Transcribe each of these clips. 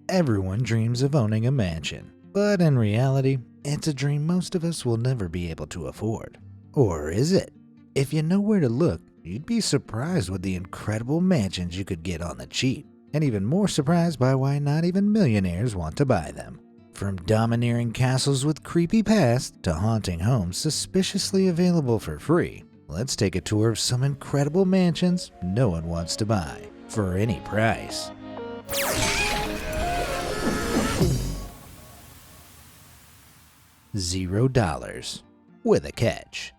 Everyone dreams of owning a mansion, but in reality, it's a dream most of us will never be able to afford. Or is it? If you know where to look, you'd be surprised with the incredible mansions you could get on the cheap, and even more surprised by why not even millionaires want to buy them. From domineering castles with creepy past to haunting homes suspiciously available for free, let's take a tour of some incredible mansions no one wants to buy for any price. $0 with a catch.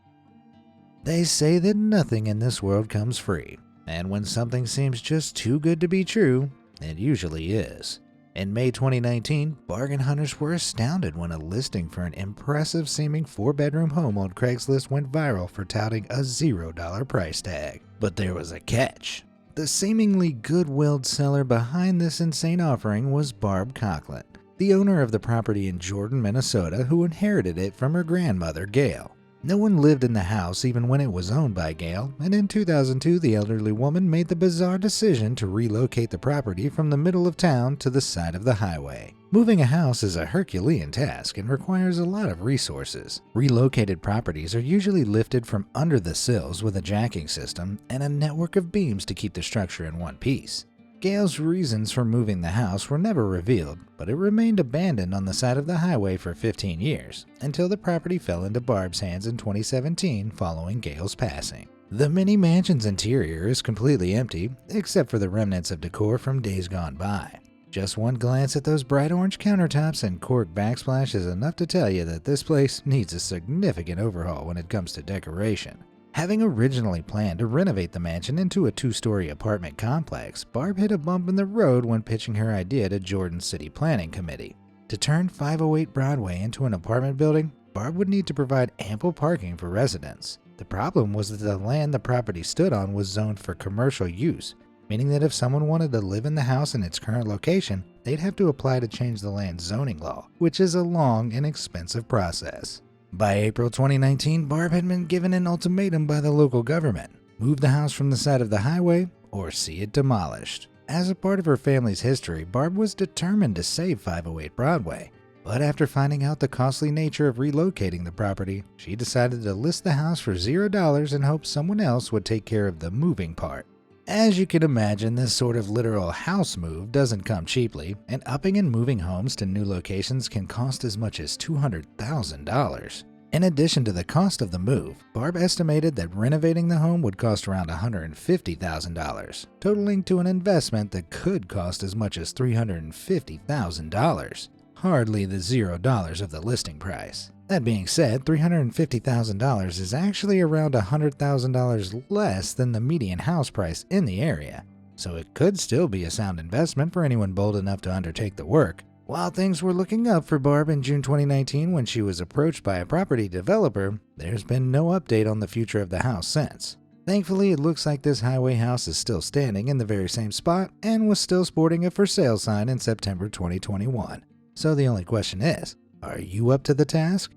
They say that nothing in this world comes free, and when something seems just too good to be true, it usually is. In May 2019, bargain hunters were astounded when a listing for an impressive seeming 4-bedroom home on Craigslist went viral for touting a $0 price tag. But there was a catch. The seemingly good-willed seller behind this insane offering was Barb Coughlin, the owner of the property in Jordan, Minnesota, who inherited it from her grandmother, Gail. No one lived in the house even when it was owned by Gail, and in 2002 the elderly woman made the bizarre decision to relocate the property from the middle of town to the side of the highway. Moving a house is a Herculean task and requires a lot of resources. Relocated properties are usually lifted from under the sills with a jacking system and a network of beams to keep the structure in one piece. Gail's reasons for moving the house were never revealed, but it remained abandoned on the side of the highway for 15 years, until the property fell into Barb's hands in 2017 following Gail's passing. The mini mansion's interior is completely empty, except for the remnants of decor from days gone by. Just one glance at those bright orange countertops and cork backsplash is enough to tell you that this place needs a significant overhaul when it comes to decoration. Having originally planned to renovate the mansion into a 2-story apartment complex, Barb hit a bump in the road when pitching her idea to Jordan's City Planning Committee. To turn 508 Broadway into an apartment building, Barb would need to provide ample parking for residents. The problem was that the land the property stood on was zoned for commercial use, meaning that if someone wanted to live in the house in its current location, they'd have to apply to change the land's zoning law, which is a long and expensive process. By April 2019, Barb had been given an ultimatum by the local government: move the house from the side of the highway or see it demolished. As a part of her family's history, Barb was determined to save 508 Broadway, but after finding out the costly nature of relocating the property, she decided to list the house for $0 in hopes someone else would take care of the moving part. As you can imagine, this sort of literal house move doesn't come cheaply, and upping and moving homes to new locations can cost as much as $200,000. In addition to the cost of the move, Barb estimated that renovating the home would cost around $150,000, totaling to an investment that could cost as much as $350,000. Hardly the $0 of the listing price. That being said, $350,000 is actually around $100,000 less than the median house price in the area, so it could still be a sound investment for anyone bold enough to undertake the work. While things were looking up for Barb in June 2019 when she was approached by a property developer, there's been no update on the future of the house since. Thankfully, it looks like this highway house is still standing in the very same spot and was still sporting a for sale sign in September 2021. So the only question is, are you up to the task?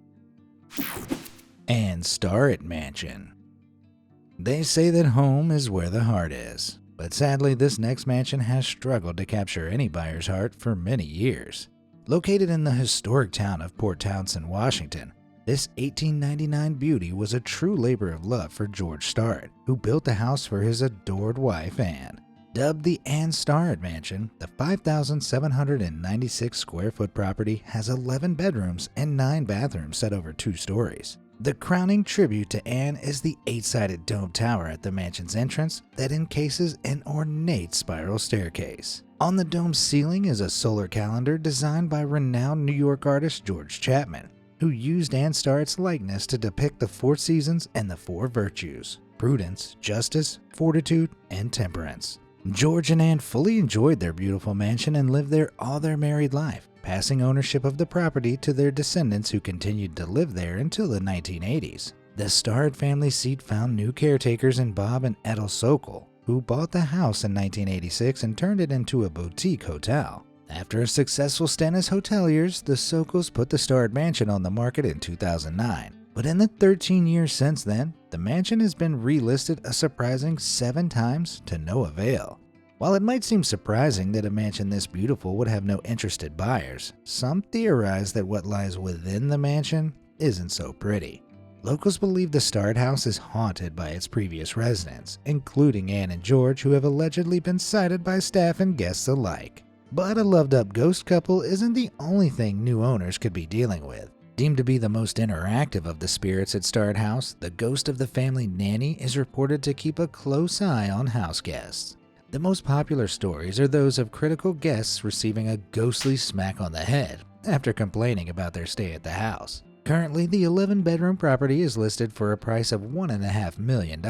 And Starrett Mansion. They say that home is where the heart is, but sadly this next mansion has struggled to capture any buyer's heart for many years. Located in the historic town of Port Townsend, Washington, this 1899 beauty was a true labor of love for George Starrett, who built the house for his adored wife Anne. Dubbed the Anne Starrett Mansion, the 5,796 square foot property has 11 bedrooms and 9 bathrooms set over 2 stories. The crowning tribute to Anne is the 8-sided domed tower at the mansion's entrance that encases an ornate spiral staircase. On the domed ceiling is a solar calendar designed by renowned New York artist George Chapman, who used Anne Starrett's likeness to depict the 4 seasons and the 4 virtues: prudence, justice, fortitude, and temperance. George and Anne fully enjoyed their beautiful mansion and lived there all their married life, passing ownership of the property to their descendants who continued to live there until the 1980s. The Starrett family seat found new caretakers in Bob and Ethel Sokol, who bought the house in 1986 and turned it into a boutique hotel. After a successful stint as hoteliers, the Sokols put the Starrett Mansion on the market in 2009. But in the 13 years since then, the mansion has been relisted a surprising 7 times to no avail. While it might seem surprising that a mansion this beautiful would have no interested buyers, some theorize that what lies within the mansion isn't so pretty. Locals believe the Starrett house is haunted by its previous residents, including Anne and George, who have allegedly been sighted by staff and guests alike. But a loved-up ghost couple isn't the only thing new owners could be dealing with. Deemed to be the most interactive of the spirits at Starrett House, the ghost of the family nanny is reported to keep a close eye on house guests. The most popular stories are those of critical guests receiving a ghostly smack on the head after complaining about their stay at the house. Currently, the 11-bedroom property is listed for a price of $1.5 million,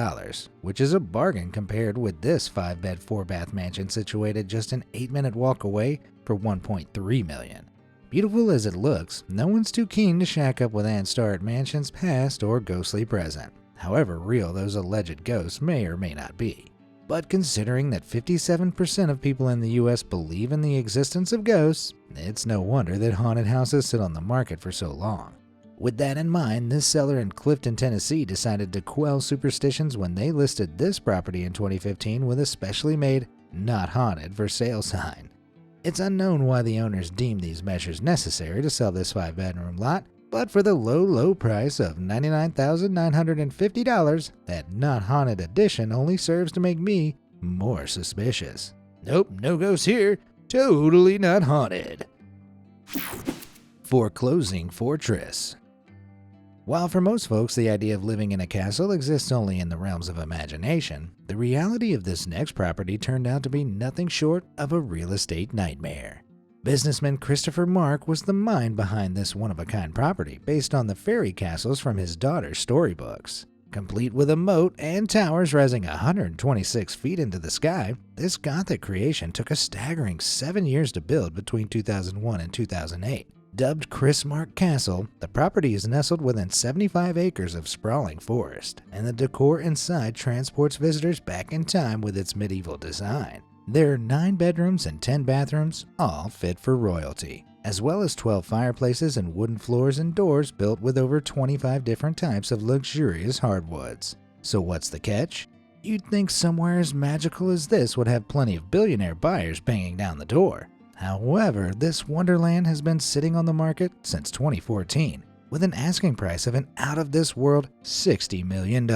which is a bargain compared with this 5-bed, 4-bath mansion situated just an 8-minute walk away for $1.3 million. Beautiful as it looks, no one's too keen to shack up with Ann Starrett Mansion's past or ghostly present, however real those alleged ghosts may or may not be. But considering that 57% of people in the US believe in the existence of ghosts, it's no wonder that haunted houses sit on the market for so long. With that in mind, this seller in Clifton, Tennessee decided to quell superstitions when they listed this property in 2015 with a specially made "Not Haunted" for sale sign. It's unknown why the owners deemed these measures necessary to sell this 5-bedroom lot, but for the low price of $99,950, that Not Haunted edition only serves to make me more suspicious. Nope, no ghosts here. Totally not haunted. Foreclosing fortress. While for most folks the idea of living in a castle exists only in the realms of imagination, the reality of this next property turned out to be nothing short of a real estate nightmare. Businessman Christopher Mark was the mind behind this one-of-a-kind property based on the fairy castles from his daughter's storybooks. Complete with a moat and towers rising 126 feet into the sky, this Gothic creation took a staggering 7 years to build between 2001 and 2008. Dubbed Chris Mark Castle, the property is nestled within 75 acres of sprawling forest, and the decor inside transports visitors back in time with its medieval design. There are 9 bedrooms and 10 bathrooms, all fit for royalty, as well as 12 fireplaces and wooden floors and doors built with over 25 different types of luxurious hardwoods. So what's the catch? You'd think somewhere as magical as this would have plenty of billionaire buyers banging down the door. However, this wonderland has been sitting on the market since 2014, with an asking price of an out-of-this-world $60 million.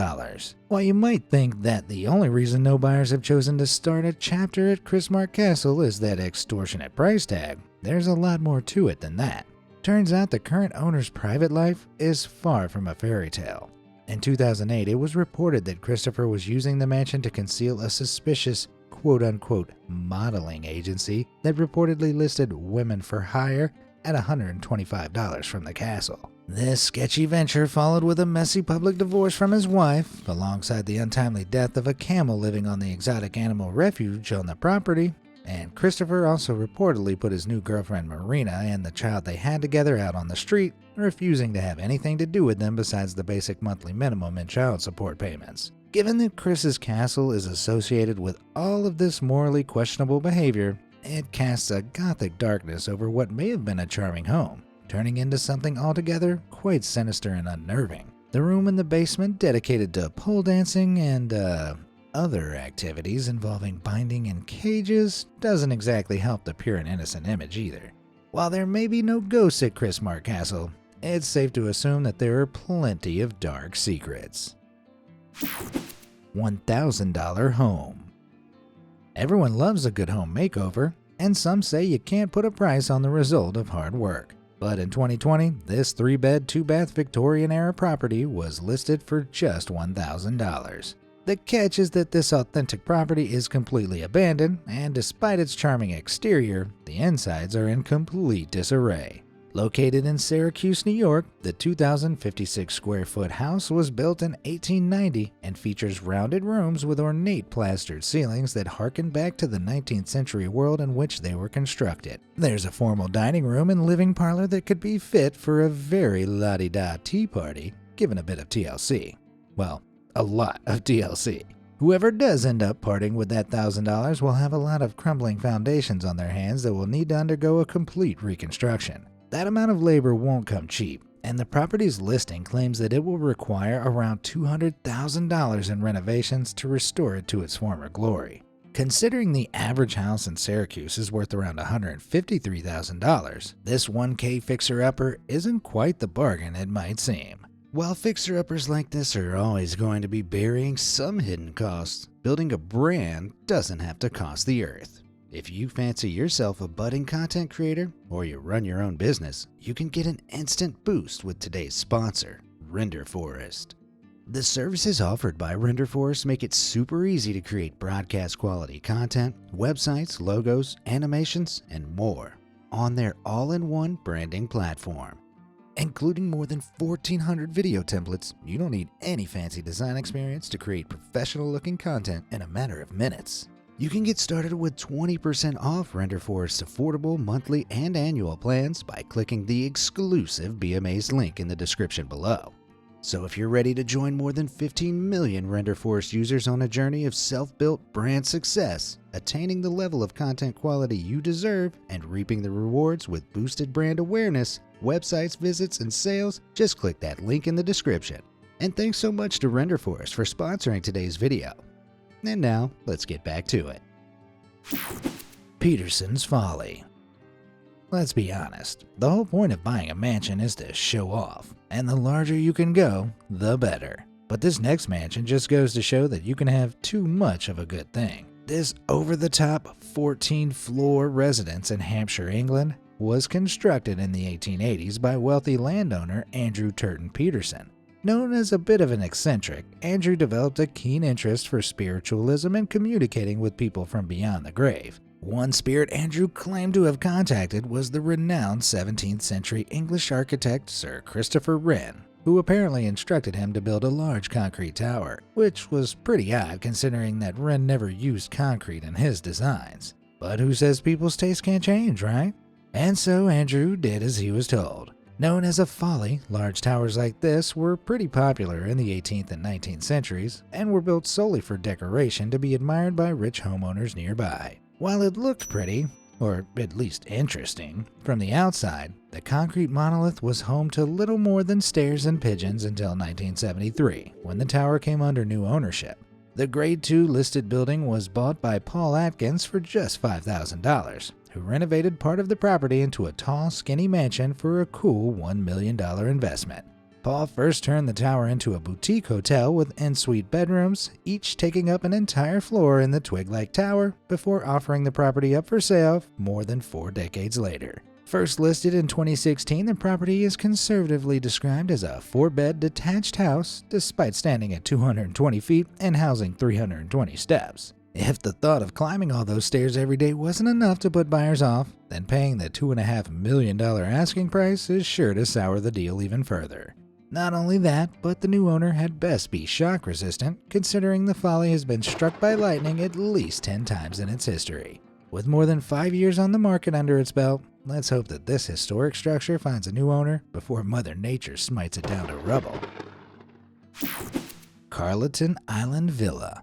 While you might think that the only reason no buyers have chosen to start a chapter at Chris Mark Castle is that extortionate price tag, there's a lot more to it than that. Turns out the current owner's private life is far from a fairy tale. In 2008, it was reported that Christopher was using the mansion to conceal a suspicious quote-unquote modeling agency that reportedly listed women for hire at $125 from the castle. This sketchy venture followed with a messy public divorce from his wife, alongside the untimely death of a camel living on the exotic animal refuge on the property, and Christopher also reportedly put his new girlfriend Marina and the child they had together out on the street, refusing to have anything to do with them besides the basic monthly minimum in child support payments. Given that Chris's castle is associated with all of this morally questionable behavior, it casts a gothic darkness over what may have been a charming home, turning into something altogether quite sinister and unnerving. The room in the basement dedicated to pole dancing and, other activities involving binding in cages doesn't exactly help the pure and innocent image either. While there may be no ghosts at Chris Mark Castle, it's safe to assume that there are plenty of dark secrets. $1,000 home. Everyone loves a good home makeover, and some say you can't put a price on the result of hard work. But in 2020, this 3-bed, 2-bath Victorian-era property was listed for just $1,000. The catch is that this authentic property is completely abandoned, and despite its charming exterior, the insides are in complete disarray. Located in Syracuse, New York, the 2,056 square foot house was built in 1890 and features rounded rooms with ornate plastered ceilings that harken back to the 19th century world in which they were constructed. There's a formal dining room and living parlor that could be fit for a very la-di-da tea party, given a bit of TLC. Well, a lot of TLC. Whoever does end up parting with that $1,000 will have a lot of crumbling foundations on their hands that will need to undergo a complete reconstruction. That amount of labor won't come cheap, and the property's listing claims that it will require around $200,000 in renovations to restore it to its former glory. Considering the average house in Syracuse is worth around $153,000, this 1K fixer-upper isn't quite the bargain it might seem. While fixer-uppers like this are always going to be burying some hidden costs, building a brand doesn't have to cost the earth. If you fancy yourself a budding content creator or you run your own business, you can get an instant boost with today's sponsor, RenderForest. The services offered by RenderForest make it super easy to create broadcast quality content, websites, logos, animations, and more on their all-in-one branding platform. Including more than 1,400 video templates, you don't need any fancy design experience to create professional-looking content in a matter of minutes. You can get started with 20% off RenderForest's affordable monthly and annual plans by clicking the exclusive BMA's link in the description below. So if you're ready to join more than 15 million RenderForest users on a journey of self-built brand success, attaining the level of content quality you deserve, and reaping the rewards with boosted brand awareness, websites, visits, and sales, just click that link in the description. And thanks so much to RenderForest for sponsoring today's video. And now, let's get back to it. Peterson's Folly. Let's be honest, the whole point of buying a mansion is to show off, and the larger you can go, the better. But this next mansion just goes to show that you can have too much of a good thing. This over-the-top 14-floor residence in Hampshire, England, was constructed in the 1880s by wealthy landowner Andrew Turton Peterson. Known as a bit of an eccentric, Andrew developed a keen interest for spiritualism and communicating with people from beyond the grave. One spirit Andrew claimed to have contacted was the renowned 17th century English architect Sir Christopher Wren, who apparently instructed him to build a large concrete tower, which was pretty odd considering that Wren never used concrete in his designs. But who says people's taste can't change, right? And so Andrew did as he was told. Known as a folly, large towers like this were pretty popular in the 18th and 19th centuries and were built solely for decoration to be admired by rich homeowners nearby. While it looked pretty, or at least interesting, from the outside, the concrete monolith was home to little more than stairs and pigeons until 1973, when the tower came under new ownership. The Grade 2 listed building was bought by Paul Atkins for just $5,000, who renovated part of the property into a tall, skinny mansion for a cool $1 million investment. Paul first turned the tower into a boutique hotel with en-suite bedrooms, each taking up an entire floor in the twig-like tower, before offering the property up for sale more than 4 decades later. First listed in 2016, the property is conservatively described as a 4-bed detached house, despite standing at 220 feet and housing 320 steps. If the thought of climbing all those stairs every day wasn't enough to put buyers off, then paying the $2.5 million asking price is sure to sour the deal even further. Not only that, but the new owner had best be shock resistant, considering the Folly has been struck by lightning at least 10 times in its history. With more than 5 years on the market under its belt, let's hope that this historic structure finds a new owner before Mother Nature smites it down to rubble. Carleton Island Villa.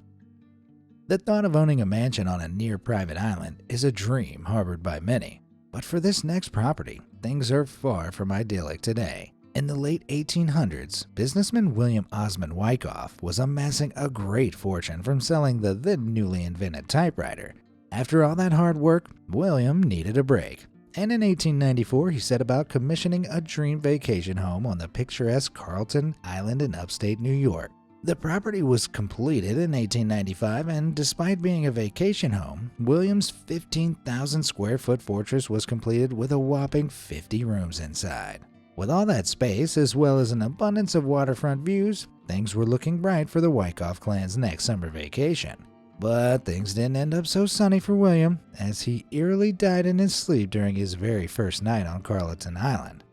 The thought of owning a mansion on a near-private island is a dream harbored by many, but for this next property, things are far from idyllic today. In the late 1800s, businessman William Osmond Wyckoff was amassing a great fortune from selling the then newly invented typewriter. After all that hard work, William needed a break, and in 1894 he set about commissioning a dream vacation home on the picturesque Carleton Island in upstate New York. The property was completed in 1895, and despite being a vacation home, William's 15,000 square foot fortress was completed with a whopping 50 rooms inside. With all that space, as well as an abundance of waterfront views, things were looking bright for the Wyckoff clan's next summer vacation. But things didn't end up so sunny for William, as he eerily died in his sleep during his very first night on Carleton Island.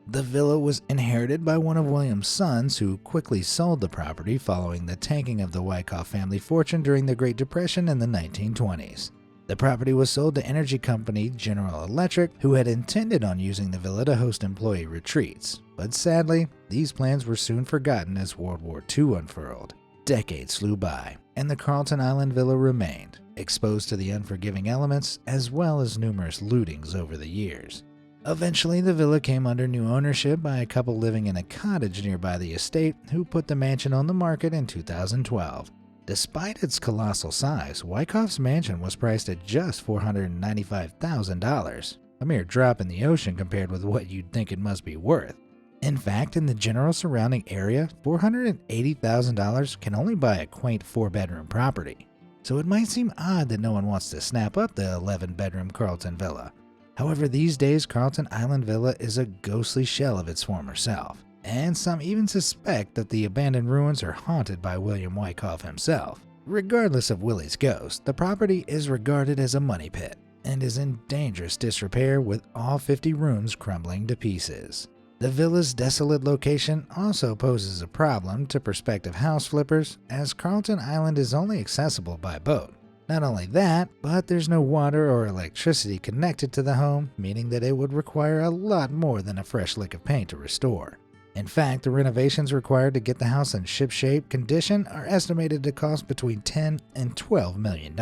The villa was inherited by one of William's sons, who quickly sold the property following the tanking of the Wyckoff family fortune during the Great Depression in the 1920s. The property was sold to energy company General Electric, who had intended on using the villa to host employee retreats. But sadly, these plans were soon forgotten as World War II unfurled. Decades flew by, and the Carleton Island Villa remained, exposed to the unforgiving elements as well as numerous lootings over the years. Eventually, the villa came under new ownership by a couple living in a cottage nearby the estate, who put the mansion on the market in 2012. Despite its colossal size, Wyckoff's mansion was priced at just $495,000, a mere drop in the ocean compared with what you'd think it must be worth. In fact, in the general surrounding area, $480,000 can only buy a quaint 4-bedroom property. So it might seem odd that no one wants to snap up the 11-bedroom Carlton Villa. However, these days Carlton Island Villa is a ghostly shell of its former self, and some even suspect that the abandoned ruins are haunted by William Wyckoff himself. Regardless of Willie's ghost, the property is regarded as a money pit and is in dangerous disrepair with all 50 rooms crumbling to pieces. The villa's desolate location also poses a problem to prospective house flippers, as Carlton Island is only accessible by boat. Not only that, but there's no water or electricity connected to the home, meaning that it would require a lot more than a fresh lick of paint to restore. In fact, the renovations required to get the house in shipshape condition are estimated to cost between $10 and $12 million.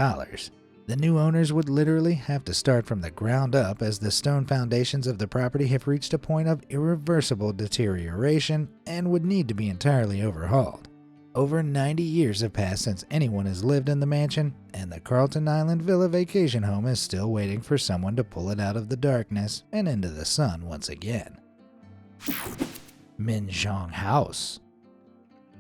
The new owners would literally have to start from the ground up, as the stone foundations of the property have reached a point of irreversible deterioration and would need to be entirely overhauled. Over 90 years have passed since anyone has lived in the mansion, and the Carlton Island Villa vacation home is still waiting for someone to pull it out of the darkness and into the sun once again. Minjong House.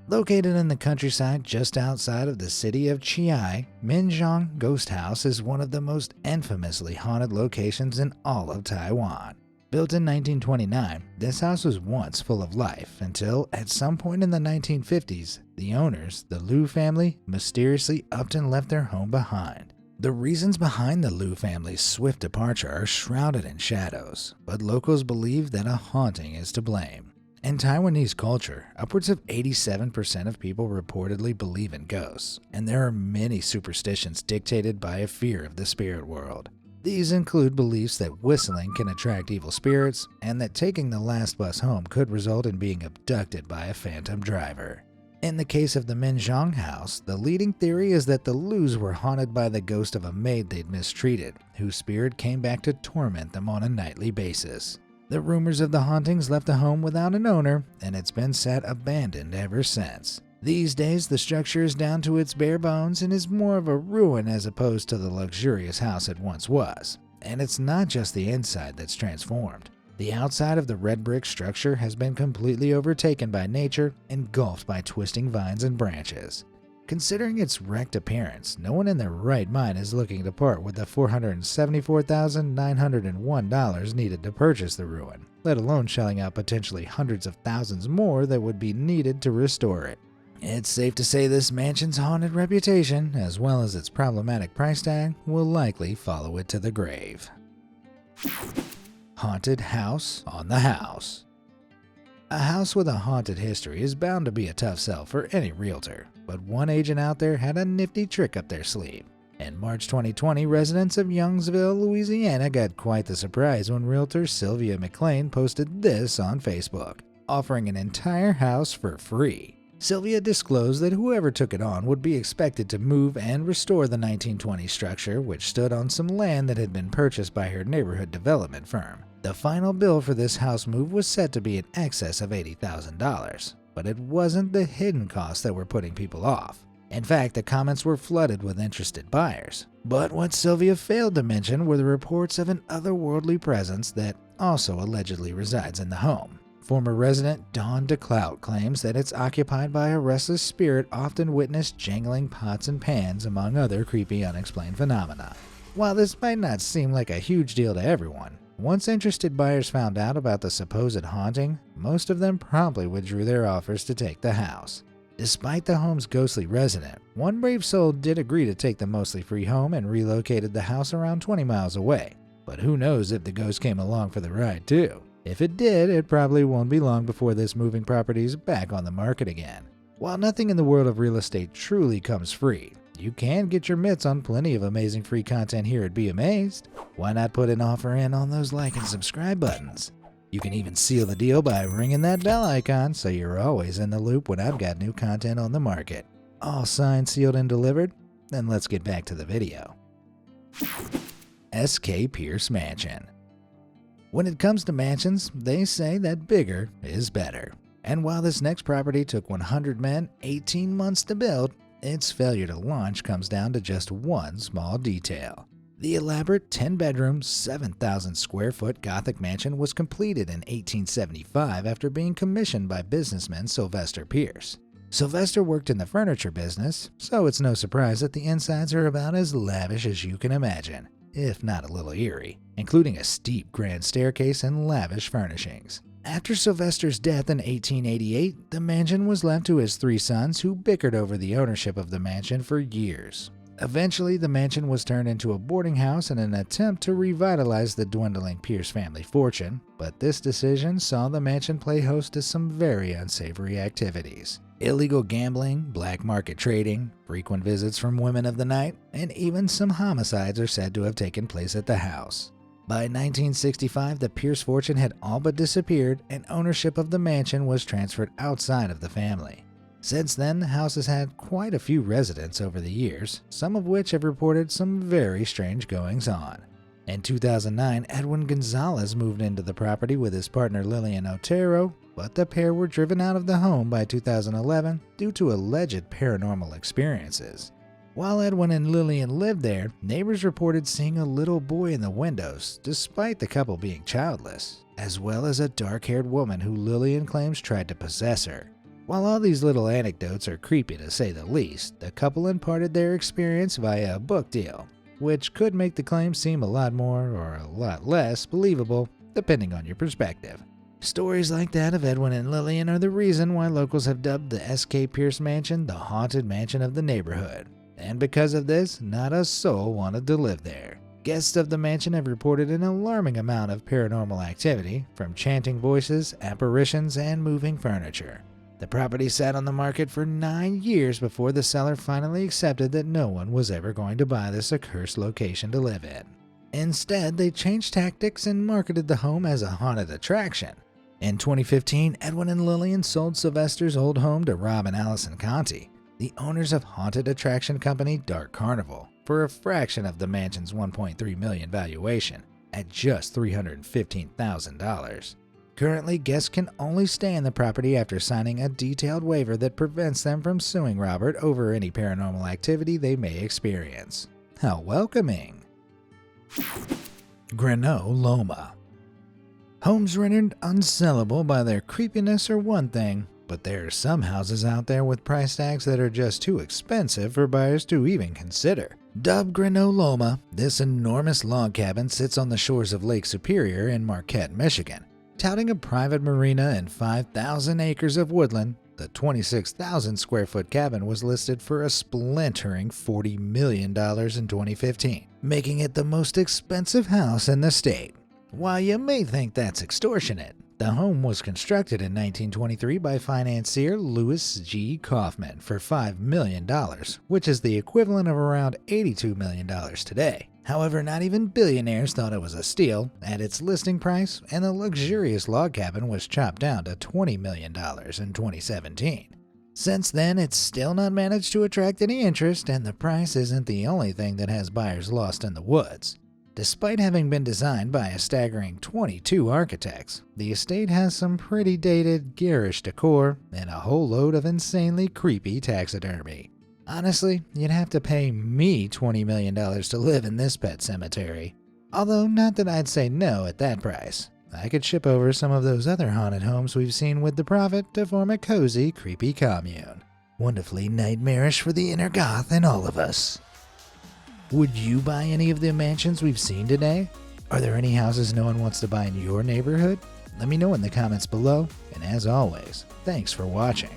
Located in the countryside just outside of the city of Chiai, Minjong Ghost House is one of the most infamously haunted locations in all of Taiwan. Built in 1929, this house was once full of life until, at some point in the 1950s, the owners, the Liu family, mysteriously upped and left their home behind. The reasons behind the Liu family's swift departure are shrouded in shadows, but locals believe that a haunting is to blame. In Taiwanese culture, upwards of 87% of people reportedly believe in ghosts, and there are many superstitions dictated by a fear of the spirit world. These include beliefs that whistling can attract evil spirits, and that taking the last bus home could result in being abducted by a phantom driver. In the case of the Minjong house, the leading theory is that the Lius were haunted by the ghost of a maid they'd mistreated, whose spirit came back to torment them on a nightly basis. The rumors of the hauntings left the home without an owner, and it's been sat abandoned ever since. These days, the structure is down to its bare bones and is more of a ruin as opposed to the luxurious house it once was. And it's not just the inside that's transformed. The outside of the red brick structure has been completely overtaken by nature, engulfed by twisting vines and branches. Considering its wrecked appearance, no one in their right mind is looking to part with the $474,901 needed to purchase the ruin, let alone shelling out potentially hundreds of thousands more that would be needed to restore it. It's safe to say this mansion's haunted reputation, as well as its problematic price tag, will likely follow it to the grave. Haunted house on the house. A house with a haunted history is bound to be a tough sell for any realtor, but one agent out there had a nifty trick up their sleeve. In March 2020, residents of Youngsville, Louisiana got quite the surprise when realtor Sylvia McLean posted this on Facebook, offering an entire house for free. Sylvia disclosed that whoever took it on would be expected to move and restore the 1920 structure, which stood on some land that had been purchased by her neighborhood development firm. The final bill for this house move was set to be in excess of $80,000, but it wasn't the hidden costs that were putting people off. In fact, the comments were flooded with interested buyers. But what Sylvia failed to mention were the reports of an otherworldly presence that also allegedly resides in the home. Former resident Dawn DeClout claims that it's occupied by a restless spirit often witnessed jangling pots and pans, among other creepy unexplained phenomena. While this might not seem like a huge deal to everyone, once interested buyers found out about the supposed haunting, most of them promptly withdrew their offers to take the house. Despite the home's ghostly resident, one brave soul did agree to take the mostly free home and relocated the house around 20 miles away. But who knows if the ghost came along for the ride too. If it did, it probably won't be long before this moving property is back on the market again. While nothing in the world of real estate truly comes free, you can get your mitts on plenty of amazing free content here at Be Amazed. Why not put an offer in on those like and subscribe buttons? You can even seal the deal by ringing that bell icon so you're always in the loop when I've got new content on the market. All signed, sealed, and delivered? Then let's get back to the video. S.K. Pierce Mansion. When it comes to mansions, they say that bigger is better. And while this next property took 100 men 18 months to build, its failure to launch comes down to just one small detail. The elaborate 10-bedroom, 7,000 square foot Gothic mansion was completed in 1875 after being commissioned by businessman Sylvester Pierce. Sylvester worked in the furniture business, so it's no surprise that the insides are about as lavish as you can imagine, if not a little eerie, including a steep grand staircase and lavish furnishings. After Sylvester's death in 1888, the mansion was left to his 3 sons, who bickered over the ownership of the mansion for years. Eventually, the mansion was turned into a boarding house in an attempt to revitalize the dwindling Pierce family fortune, but this decision saw the mansion play host to some very unsavory activities. Illegal gambling, black market trading, frequent visits from women of the night, and even some homicides are said to have taken place at the house. By 1965, the Pierce fortune had all but disappeared, and ownership of the mansion was transferred outside of the family. Since then, the house has had quite a few residents over the years, some of which have reported some very strange goings-on. In 2009, Edwin Gonzalez moved into the property with his partner Lillian Otero, but the pair were driven out of the home by 2011 due to alleged paranormal experiences. While Edwin and Lillian lived there, neighbors reported seeing a little boy in the windows, despite the couple being childless, as well as a dark-haired woman who Lillian claims tried to possess her. While all these little anecdotes are creepy to say the least, the couple imparted their experience via a book deal, which could make the claim seem a lot more or a lot less believable, depending on your perspective. Stories like that of Edwin and Lillian are the reason why locals have dubbed the S.K. Pierce Mansion the haunted mansion of the neighborhood. And because of this, not a soul wanted to live there. Guests of the mansion have reported an alarming amount of paranormal activity, from chanting voices, apparitions, and moving furniture. The property sat on the market for 9 years before the seller finally accepted that no one was ever going to buy this accursed location to live in. Instead, they changed tactics and marketed the home as a haunted attraction. In 2015, Edwin and Lillian sold Sylvester's old home to Rob and Allison Conti, the owners of haunted attraction company Dark Carnival, for a fraction of the mansion's $1.3 million valuation, at just $315,000. Currently, guests can only stay in the property after signing a detailed waiver that prevents them from suing Robert over any paranormal activity they may experience. How welcoming! Greenough Loma. Homes rendered unsellable by their creepiness are one thing, but there are some houses out there with price tags that are just too expensive for buyers to even consider. Dubbed Greenough Loma, this enormous log cabin sits on the shores of Lake Superior in Marquette, Michigan. Touting a private marina and 5,000 acres of woodland, the 26,000 square foot cabin was listed for a splintering $40 million in 2015, making it the most expensive house in the state. While you may think that's extortionate, the home was constructed in 1923 by financier Louis G. Kaufman for $5 million, which is the equivalent of around $82 million today. However, not even billionaires thought it was a steal at its listing price, and the luxurious log cabin was chopped down to $20 million in 2017. Since then, it's still not managed to attract any interest, and the price isn't the only thing that has buyers lost in the woods. Despite having been designed by a staggering 22 architects, the estate has some pretty dated, garish decor and a whole load of insanely creepy taxidermy. Honestly, you'd have to pay me $20 million to live in this pet cemetery. Although, not that I'd say no at that price. I could ship over some of those other haunted homes we've seen with the profit to form a cozy, creepy commune. Wonderfully nightmarish for the inner goth in all of us. Would you buy any of the mansions we've seen today? Are there any houses no one wants to buy in your neighborhood? Let me know in the comments below, and as always, thanks for watching.